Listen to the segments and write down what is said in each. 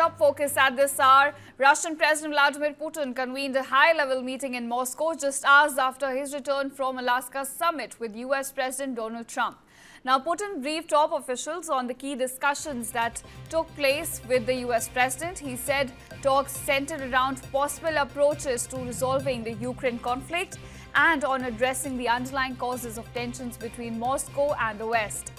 top focus at this hour, Russian President Vladimir Putin convened a high-level meeting in Moscow just hours after his return from Alaska's summit with US President Donald Trump. Now, Putin briefed top officials on the key discussions that took place with the US President. He said talks centered around possible approaches to resolving the Ukraine conflict and on addressing the underlying causes of tensions between Moscow and the West.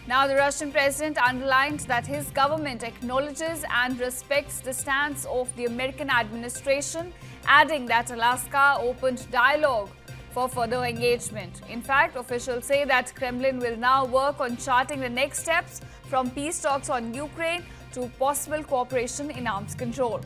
Now, the Russian president underlined that his government acknowledges and respects the stance of the American administration, adding that Alaska opened dialogue for further engagement. In fact, officials say that Kremlin will now work on charting the next steps from peace talks on Ukraine to possible cooperation in arms control.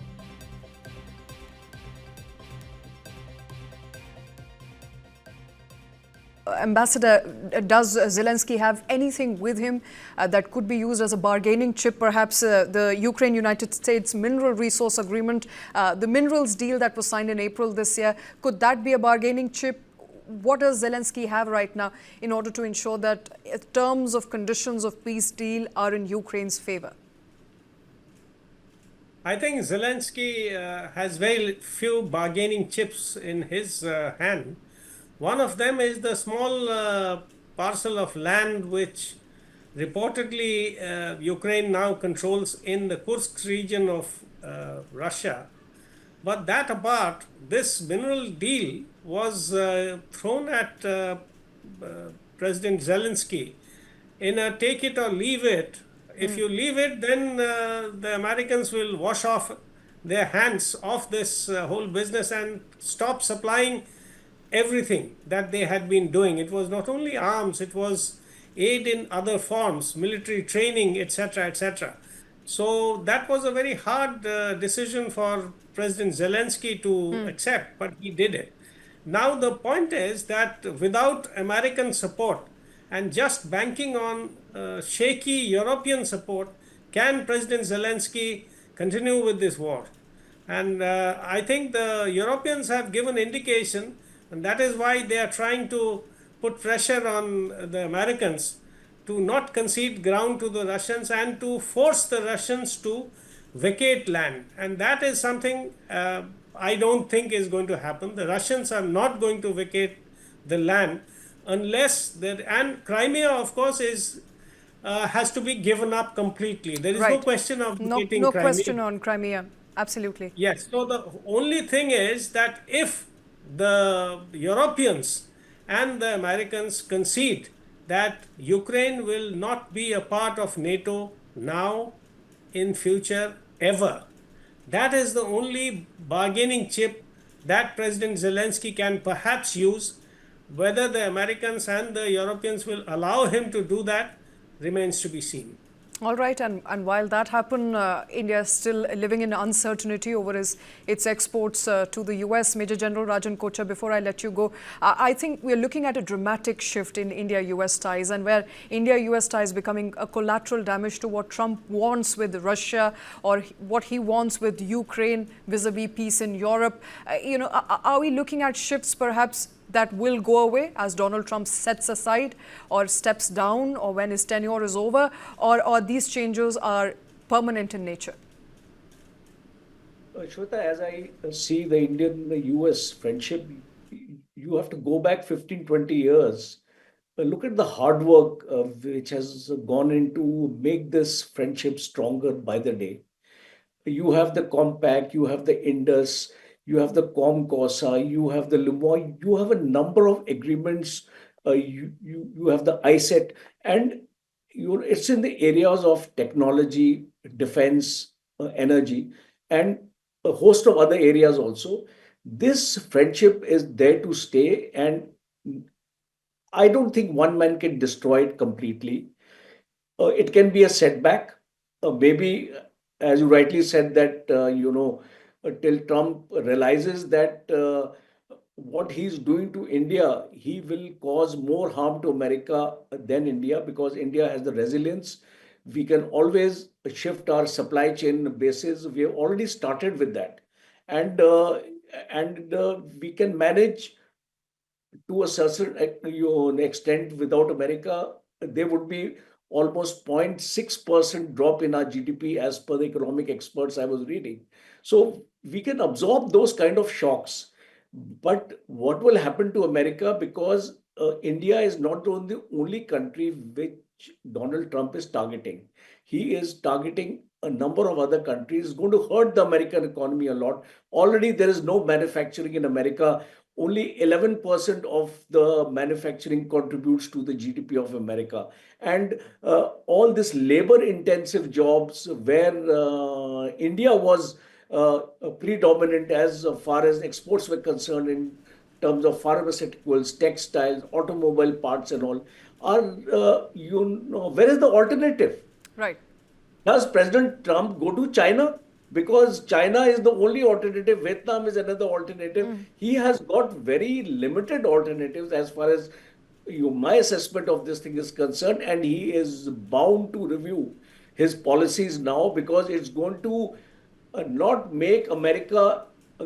Ambassador, does Zelensky have anything with him that could be used as a bargaining chip? Perhaps the Ukraine-United States mineral resource agreement, the minerals deal that was signed in April this year, could that be a bargaining chip? What does Zelensky have right now in order to ensure that terms of conditions of peace deal are in Ukraine's favor? I think Zelensky has very few bargaining chips in his hand. One of them is the small parcel of land which reportedly Ukraine now controls in the Kursk region of Russia. But that apart, this mineral deal was thrown at President Zelensky in a take it or leave it. If you leave it, then the Americans will wash off their hands off this whole business and stop supplying everything that they had been doing. It was not only arms, it was aid in other forms, military training, etc., etc. So that was a very hard decision for President Zelensky to accept, but he did it. Now the point is that without American support and just banking on shaky European support, can President Zelensky continue with this war? And I think the Europeans have given indication, and that is why they are trying to put pressure on the Americans to not concede ground to the Russians and to force the Russians to vacate land. And that is something I don't think is going to happen. The Russians are not going to vacate the land unless and Crimea, of course, is has to be given up completely. There is no question of vacating no Crimea. question on Crimea. Absolutely. Yes. So the only thing is that if the Europeans and the Americans concede that Ukraine will not be a part of NATO now, in future, ever. That is the only bargaining chip that President Zelensky can perhaps use. Whether the Americans and the Europeans will allow him to do that remains to be seen. All right, and while that happened, India is still living in uncertainty over its exports to the US. Major General Rajan Kochhar, before I let you go, I think we're looking at a dramatic shift in India-US ties, and where India-US ties becoming a collateral damage to what Trump wants with Russia or what he wants with Ukraine vis-a-vis peace in Europe. Are we looking at shifts perhaps that will go away as Donald Trump sets aside or steps down or when his tenure is over, or these changes are permanent in nature? Shweta, as I see the Indian-US friendship, you have to go back 15, 20 years. Look at the hard work which has gone into make this friendship stronger by the day. You have the Compact, you have the Indus, you have the COMCOSA, you have the LUMOI, you have a number of agreements, you have the ISET, and it's in the areas of technology, defense, energy, and a host of other areas also. This friendship is there to stay, and I don't think one man can destroy it completely. It can be a setback, maybe, as you rightly said, that, till Trump realizes that what he's doing to India, he will cause more harm to America than India, because India has the resilience. We can always shift our supply chain basis. We have already started with that. And we can manage to a certain extent without America. There would be almost 0.6% drop in our GDP as per the economic experts I was reading. So we can absorb those kind of shocks. But what will happen to America, because India is not the only country which Donald Trump is targeting. He is targeting a number of other countries. It's going to hurt the American economy a lot. Already there is no manufacturing in America. Only 11% of the manufacturing contributes to the GDP of America. And all this labor intensive jobs where India was predominant as far as exports were concerned in terms of pharmaceuticals, textiles, automobile parts and all, are, where is the alternative? Right. Does President Trump go to China? Because China is the only alternative. Vietnam is another alternative. He has got very limited alternatives as far as my assessment of this thing is concerned. And he is bound to review his policies now, because it's going to not make America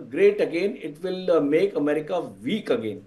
great again. It will make America weak again.